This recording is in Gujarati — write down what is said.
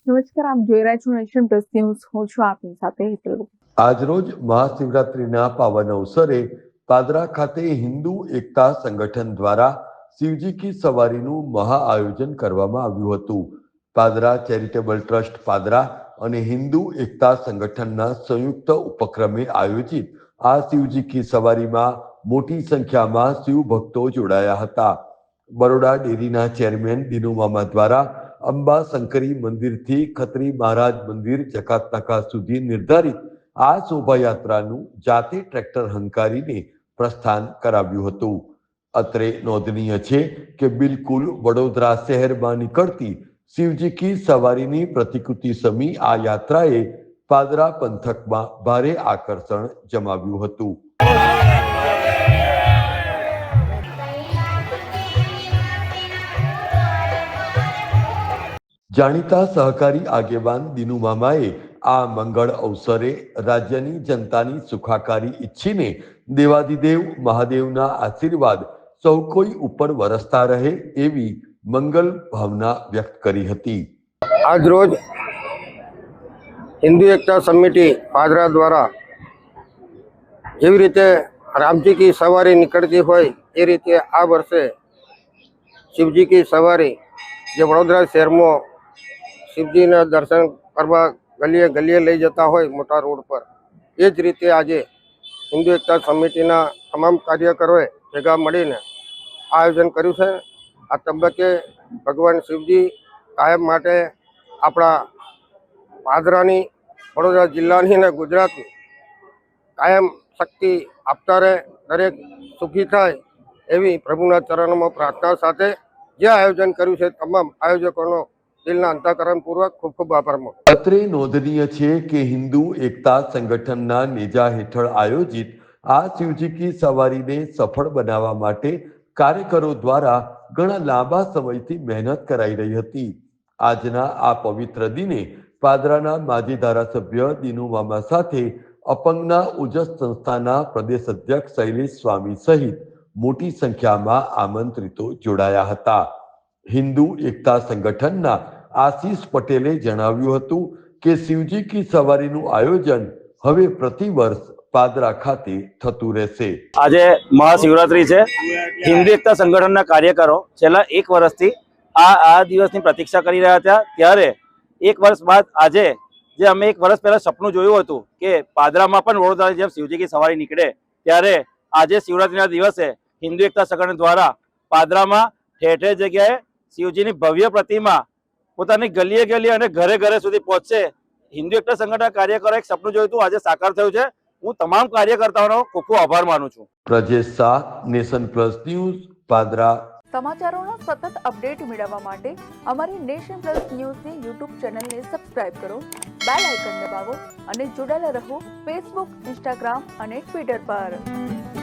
નમસ્કાર, આપ જોઈ રહ્યા છો નેશન પ્લસ ન્યૂઝ. હું છું આપની સાથે હેતલ. આજરોજ મહાશિવરાત્રિના પાવન અવસરે પાદરા ખાતે હિન્દુ એકતા સંગઠન દ્વારા શિવજી કી સવારીનું મહા આયોજન કરવામાં આવ્યું હતું. પાદરા ચેરિટેબલ ટ્રસ્ટ પાદરા અને હિન્દુ એકતા સંગઠનના સંયુક્ત ઉપક્રમે આયોજિત આ શિવજી કી સવારીમાં મોટી સંખ્યામાં શિવ ભક્તો જોડાયા હતા. બરોડા ડેરીના ચેરમેન દિનુ મામા દ્વારા અંબા શંકરી મંદિરથી ખત્રી મહારાજ મંદિર જકાતનાકા સુધી નિર્ધારિત આ શોભાયાત્રાનું જાતે ટ્રેક્ટર હંકારીને પ્રસ્થાન કરાવ્યું હતું. અત્રે નોંધનીય છે કે બિલકુલ વડોદરા શહેરમાં નીકળતી શિવજી કી સવારીની પ્રતિકૃતિ સમી આ યાત્રાએ પાદરા પંથકમાં ભારે આકર્ષણ જમાવ્યું હતું. જાણીતા સહકારી આગેવાન દિનુ મામાએ આ મંગળ અવસરે રાજ્યની જનતાની સુખાકારી ઈચ્છીને દેવાધિદેવ મહાદેવના આશીર્વાદ સૌ કોઈ ઉપર વરસતા રહે એવી મંગલ ભાવના વ્યક્ત કરી હતી. આજ રોજ હિન્દુ એકતા સમિતિ પાદરા દ્વારા જેવી રીતે રામજી કી સવારી નીકળતી હોય એ રીતે આ વર્ષે શિવજી કી સવારી જે વડોદરા શહેરમાં શિવજીના દર્શન કરવા ગલીએ ગલીએ લઈ જતા હોય મોટા રોડ પર, એ જ રીતે આજે હિન્દુ એકતા સમિતિના તમામ કાર્યકરોએ ભેગા મળીને આયોજન કર્યું છે. આ તબક્કે ભગવાન શિવજી કાયમ માટે આપણા પાદરાની, વડોદરા જિલ્લાની અને ગુજરાતની કાયમ શક્તિ આપતા રહે, દરેક સુખી થાય એવી પ્રભુના ચરણોમાં પ્રાર્થના સાથે જે આયોજન કર્યું છે તમામ આયોજકોનો દિલના અંતઃકરણપૂર્વક ખૂબ ખૂબ આભાર માનું. અત્રે નોંધનીય છે કે હિન્દુ એકતા સંગઠનના નેજા હેઠળ આયોજિત આ શિવજી કી સવારીને સફળ બનાવવા માટે કાર્યકરો દ્વારા ઘણા લાંબા સમયથી મહેનત કરાઈ રહી હતી. આજના આ પવિત્ર દિને પાદરાના માજી ધારાસભ્ય દિનુ મામા સાથે અપંગના ઓજસ સંસ્થાના પ્રદેશ અધ્યક્ષ શૈલેષ સ્વામી સહિત મોટી સંખ્યામાં આમંત્રિતો જોડાયા હતા. હિન્દુ એકતા સંગઠનના આશીષ પટેલે જણાવ્યું હતું કે શિવજી કી સવારીનું આયોજન હવે પ્રતિવર્ષ પાદરા ખાતે થતું રહેશે. આજે મહાશિવરાત્રી છે. હિન્દુ એકતા સંગઠનના કાર્યકરો છેલ્લા 1 વર્ષથી આ દિવસની પ્રતીક્ષા કરી રહ્યા હતા. ત્યારે 1 વર્ષ બાદ આજે જે અમે 1 વર્ષ પહેલા સપનું જોયું હતું કે પાદરામાં પણ વડોદરાની જેમ શિવજી કી સવારી નીકળે, ત્યારે આજે શિવરાત્રીના દિવસે હિન્દુ એકતા સંગઠન દ્વારા પાદરામાં ઠેર ઠેર જગ્યાએ શિવજીની ભવ્ય પ્રતિમા પોતાની ગલીએ ગલીએ અને ઘરે ઘરે સુધી પહોંચશે. હિન્દુ એકતા સંગઠનના કાર્યકરો એક સપનું જોયું હતું, આજે સાકાર થયું છે. હું તમામ કાર્યકર્તાઓનો ખૂબ ખૂબ આભાર માનું છું. Prajesh Shah, nation plus news, Padra. સમાચારોના સતત અપડેટ મેળવવા માટે અમારી નેશન પ્લસ ન્યૂઝની યુટ્યુબ ચેનલને સબસ્ક્રાઇબ કરો, બેલ આઇકન દબાવો અને જોડાયેલા રહો ફેસબુક, ઇન્સ્ટાગ્રામ અને ટ્વિટર પર.